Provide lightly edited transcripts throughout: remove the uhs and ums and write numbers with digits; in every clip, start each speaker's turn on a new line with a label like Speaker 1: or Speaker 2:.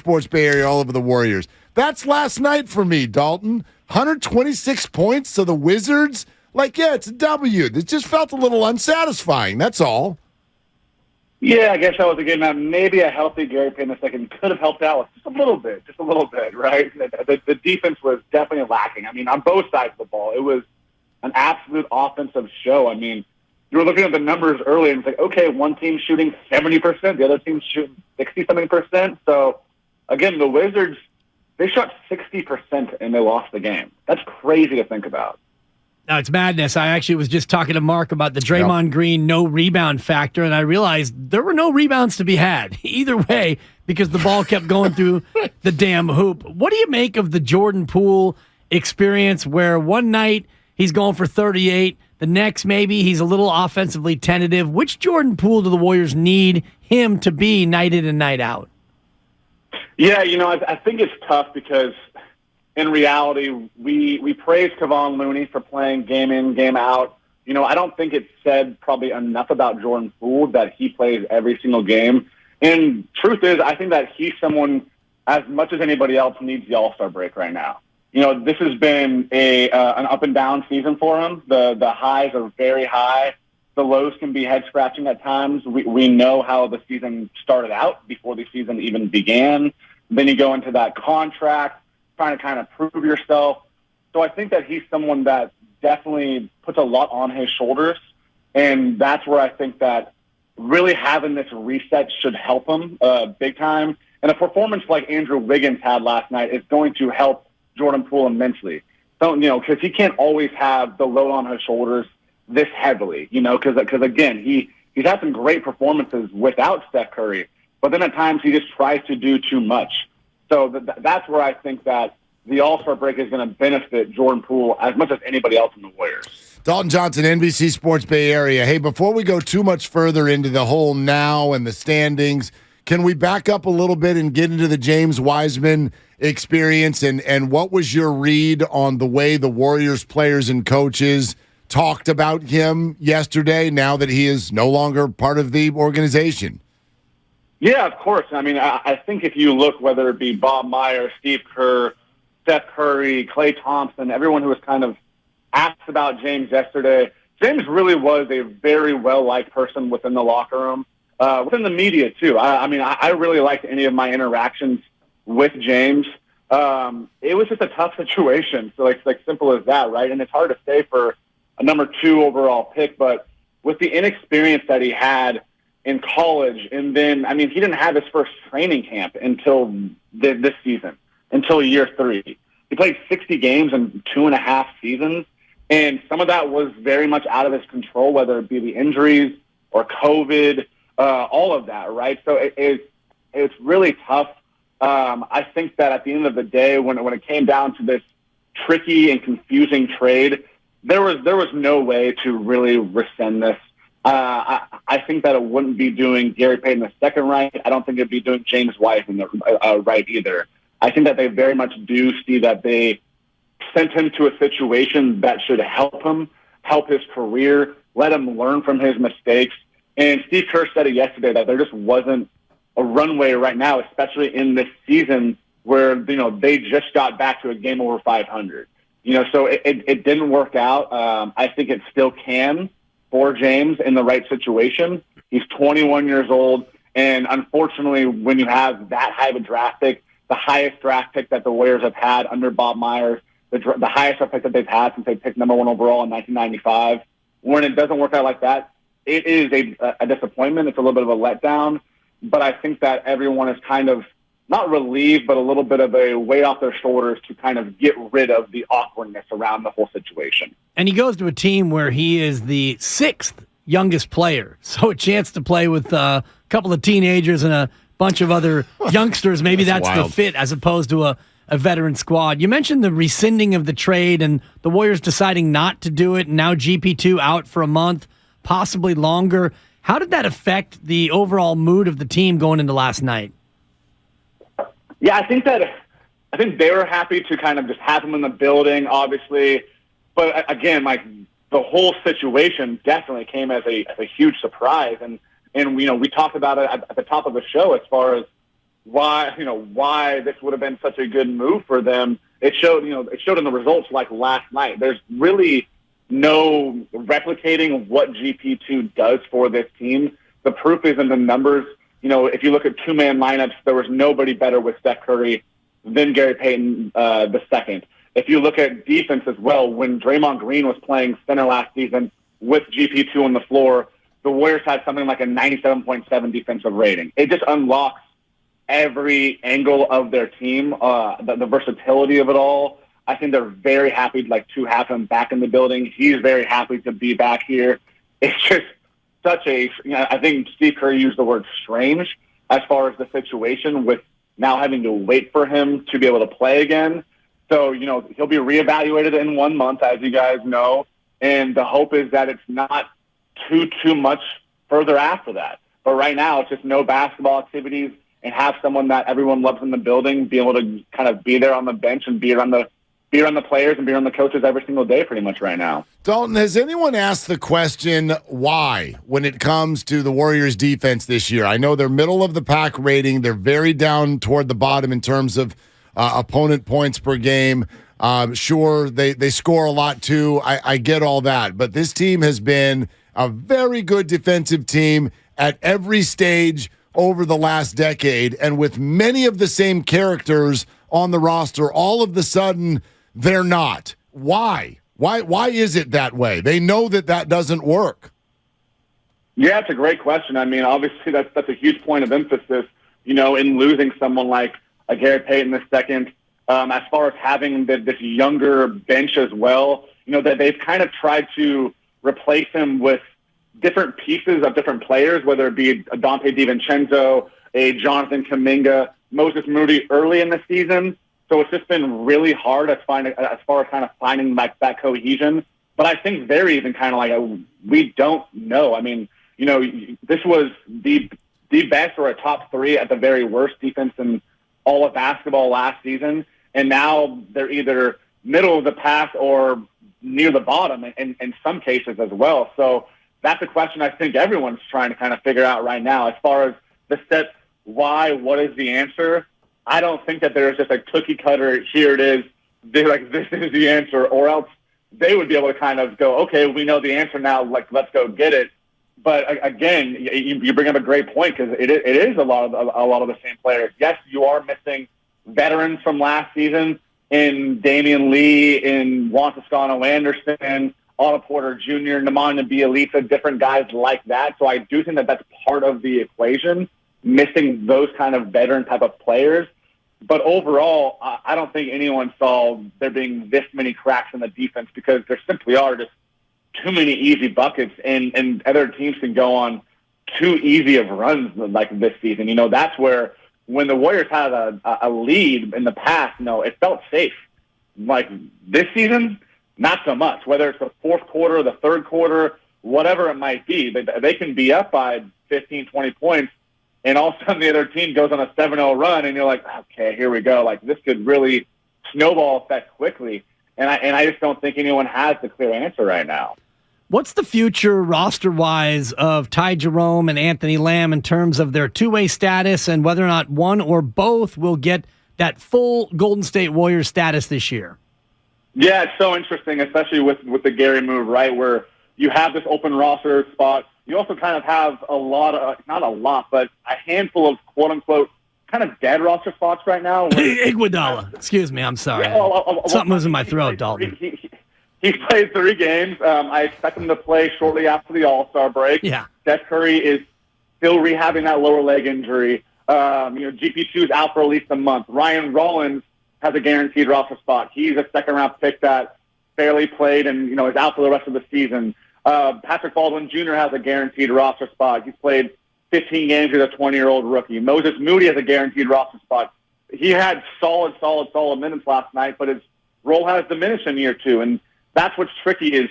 Speaker 1: Sports Bay Area, all over the Warriors. That's last night for me, Dalton. 126 points to the Wizards. It's a W. It just felt a little unsatisfying. That's all.
Speaker 2: Yeah, I guess that was a good amount. Maybe a healthy Gary Payton II could have helped out with just a little bit, right? The defense was definitely lacking. I mean, on both sides of the ball, it was an absolute offensive show. I mean, you were looking at the numbers earlier, and it's like, okay, one team's shooting 70%, the other team's shooting 60-something%. So, again, the Wizards, they shot 60% and they lost the game. That's crazy to think about.
Speaker 3: No, it's madness. I actually was just talking to Mark about the Draymond Green no rebound factor, and I realized there were no rebounds to be had either way because the ball kept going through the damn hoop. What do you make of the Jordan Poole experience where one night he's going for 38, the next maybe he's a little offensively tentative? Which Jordan Poole do the Warriors need him to be night in and night out?
Speaker 2: Yeah, I think it's tough because in reality, we praise Kevon Looney for playing game in, game out. I don't think it's said probably enough about Jordan Poole that he plays every single game. And truth is, I think that he's someone, as much as anybody else, needs the All-Star break right now. This has been an up and down season for him. The highs are very high. The lows can be head-scratching at times. We know how the season started out before the season even began. Then you go into that contract, trying to kind of prove yourself. So I think that he's someone that definitely puts a lot on his shoulders, and that's where I think that really having this reset should help him big time. And a performance like Andrew Wiggins had last night is going to help Jordan Poole immensely. So, because he can't always have the load on his shoulders this heavily, because again, he's had some great performances without Steph Curry, but then at times he just tries to do too much. So that's where I think that the All-Star break is going to benefit Jordan Poole as much as anybody else in the Warriors.
Speaker 1: Dalton Johnson, NBC Sports Bay Area. Hey, before we go too much further into the whole now and the standings, can we back up a little bit and get into the James Wiseman experience? And what was your read on the way the Warriors players and coaches talked about him yesterday now that he is no longer part of the organization?
Speaker 2: Yeah, of course. I mean, I think if you look, whether it be Bob Myers, Steve Kerr, Steph Curry, Klay Thompson, everyone who was kind of asked about James yesterday, James really was a very well-liked person within the locker room, within the media, too. I really liked any of my interactions with James. It was just a tough situation, so it's like simple as that, right? And it's hard to say for a number 2 overall pick, but with the inexperience that he had in college, and then, he didn't have his first training camp until this season, until year 3. He played 60 games in 2.5 seasons, and some of that was very much out of his control, whether it be the injuries or COVID, all of that, right? So it's really tough. I think that at the end of the day, when it came down to this tricky and confusing trade, there was no way to really rescind this. I think that it wouldn't be doing Gary Payton II right. I don't think it'd be doing James Wiseman right either. I think that they very much do see that they sent him to a situation that should help him, help his career, let him learn from his mistakes. And Steve Kerr said it yesterday that there just wasn't a runway right now, especially in this season where, they just got back to a game over 500. So it didn't work out. I think it still can for James in the right situation. He's 21 years old, and unfortunately, when you have that high of a draft pick, the highest draft pick that the Warriors have had under Bob Myers, the highest draft pick that they've had since they picked number 1 overall in 1995, when it doesn't work out like that, it is a disappointment. It's a little bit of a letdown, but I think that everyone is kind of not relieved, but a little bit of a weight off their shoulders to kind of get rid of the awkwardness around the whole situation.
Speaker 3: And he goes to a team where he is the 6th youngest player. So a chance to play with a couple of teenagers and a bunch of other youngsters. Maybe that's the fit as opposed to a veteran squad. You mentioned the rescinding of the trade and the Warriors deciding not to do it. And now GP2 out for a month, possibly longer. How did that affect the overall mood of the team going into last night?
Speaker 2: Yeah, I think they were happy to kind of just have him in the building, obviously. But again, the whole situation definitely came as a huge surprise. And we talked about it at the top of the show as far as why this would have been such a good move for them. It showed in the results like last night. There's really no replicating what GP2 does for this team. The proof is in the numbers. If you look at two-man lineups, there was nobody better with Steph Curry than Gary Payton the second. If you look at defense as well, when Draymond Green was playing center last season with GP2 on the floor, the Warriors had something like a 97.7 defensive rating. It just unlocks every angle of their team, the versatility of it all. I think they're very happy to have him back in the building. He's very happy to be back here. It's just such I think Steve Kerr used the word strange as far as the situation with now having to wait for him to be able to play again. So, he'll be reevaluated in 1 month, as you guys know, and the hope is that it's not too much further after that. But right now, it's just no basketball activities and have someone that everyone loves in the building be able to kind of be there on the bench and be around the players and be around the coaches every single day pretty much right now.
Speaker 1: Dalton, has anyone asked the question why when it comes to the Warriors defense this year? I know they're middle of the pack rating. They're very down toward the bottom in terms of opponent points per game. Sure, they score a lot too. I get all that. But this team has been a very good defensive team at every stage over the last decade. And with many of the same characters on the roster, all of the sudden they're not. Why? Why is it that way? They know that doesn't work.
Speaker 2: Yeah, it's a great question. I mean, obviously that's a huge point of emphasis, in losing someone like a Gary Payton II. As far as having this younger bench as well, that they've kind of tried to replace him with different pieces of different players, whether it be a Dante DiVincenzo, a Jonathan Kuminga, Moses Moody early in the season. So it's just been really hard as far as kind of finding that cohesion. But I think they're even kind of we don't know. I mean, this was the best or a top three at the very worst defense in all of basketball last season. And now they're either middle of the pack or near the bottom in some cases as well. So that's a question I think everyone's trying to kind of figure out right now. As far as the set, why, what is the answer? I don't think that there's just a cookie cutter, here it is, this is the answer, or else they would be able to kind of go, okay, we know the answer now, let's go get it. But again, you bring up a great point because it is a lot of the same players. Yes, you are missing veterans from last season in Damian Lee, in Juan Toscano Anderson, Otto Porter Jr., Nemanja Bjelica, different guys like that. So I do think that that's part of the equation, missing those kind of veteran type of players. But overall, I don't think anyone saw there being this many cracks in the defense because there simply are just too many easy buckets, and other teams can go on too easy of runs like this season. That's where when the Warriors had a lead in the past, it felt safe. Like this season, not so much. Whether it's the fourth quarter, the third quarter, whatever it might be, they can be up by 15, 20 points, and all of a sudden the other team goes on a 7-0 run, and you're like, okay, here we go. This could really snowball effect quickly. And I just don't think anyone has the clear answer right now.
Speaker 3: What's the future roster-wise of Ty Jerome and Anthony Lamb in terms of their two-way status and whether or not one or both will get that full Golden State Warriors status this year?
Speaker 2: Yeah, it's so interesting, especially with the Gary move, right, where you have this open roster spot. You also kind of have not a lot, but a handful of quote-unquote kind of dead roster spots right now.
Speaker 3: Iguodala. Excuse me, I'm sorry. Something was in my throat, Dalton.
Speaker 2: He's played 3 games. I expect him to play shortly after the All-Star break.
Speaker 3: Yeah.
Speaker 2: Steph Curry is still rehabbing that lower leg injury. GP2 is out for at least a month. Ryan Rollins has a guaranteed roster spot. He's a second-round pick that barely played and is out for the rest of the season. Patrick Baldwin Jr. has a guaranteed roster spot. He's played 15 games as a 20-year-old rookie. Moses Moody has a guaranteed roster spot. He had solid minutes last night, but his role has diminished in year 2. And that's what's tricky is,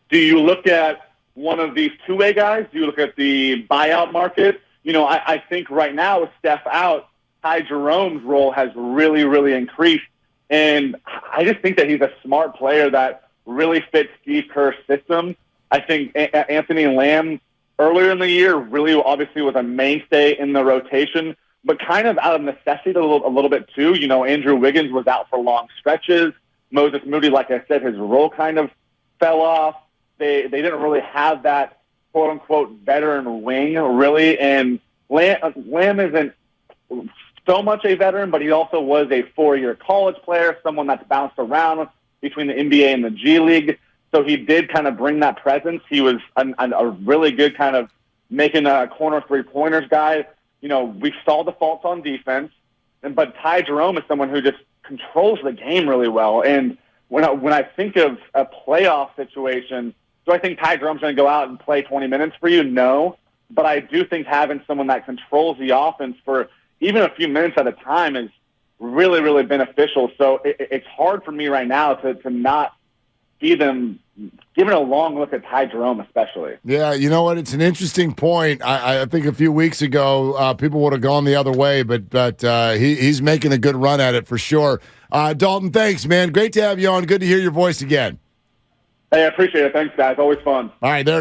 Speaker 2: do you look at one of these two-way guys? Do you look at the buyout market? I think right now with Steph out, Ty Jerome's role has really, really increased. And I just think that he's a smart player that really fits Steve Kerr's system. I think Anthony Lamb earlier in the year really obviously was a mainstay in the rotation, but kind of out of necessity a little bit too. You know, Andrew Wiggins was out for long stretches. Moses Moody, like I said, his role kind of fell off. They didn't really have that quote-unquote veteran wing, really. And Lamb isn't so much a veteran, but he also was a 4-year college player, someone that's bounced around between the NBA and the G League. So he did kind of bring that presence. He was a really good kind of making a corner three-pointers guy. You know, we saw the faults on defense, but Ty Jerome is someone who just controls the game really well. And when I think of a playoff situation, do I think Ty Jerome's going to go out and play 20 minutes for you? No. But I do think having someone that controls the offense for even a few minutes at a time is really, really beneficial. So it's hard for me right now to not see them giving a long look at Ty Jerome especially.
Speaker 1: Yeah, you know what? It's an interesting point. I think a few weeks ago people would have gone the other way, but he's making a good run at it for sure. Dalton, thanks, man. Great to have you on. Good to hear your voice again.
Speaker 2: Hey, I appreciate it. Thanks, guys. Always fun.
Speaker 1: All right, there.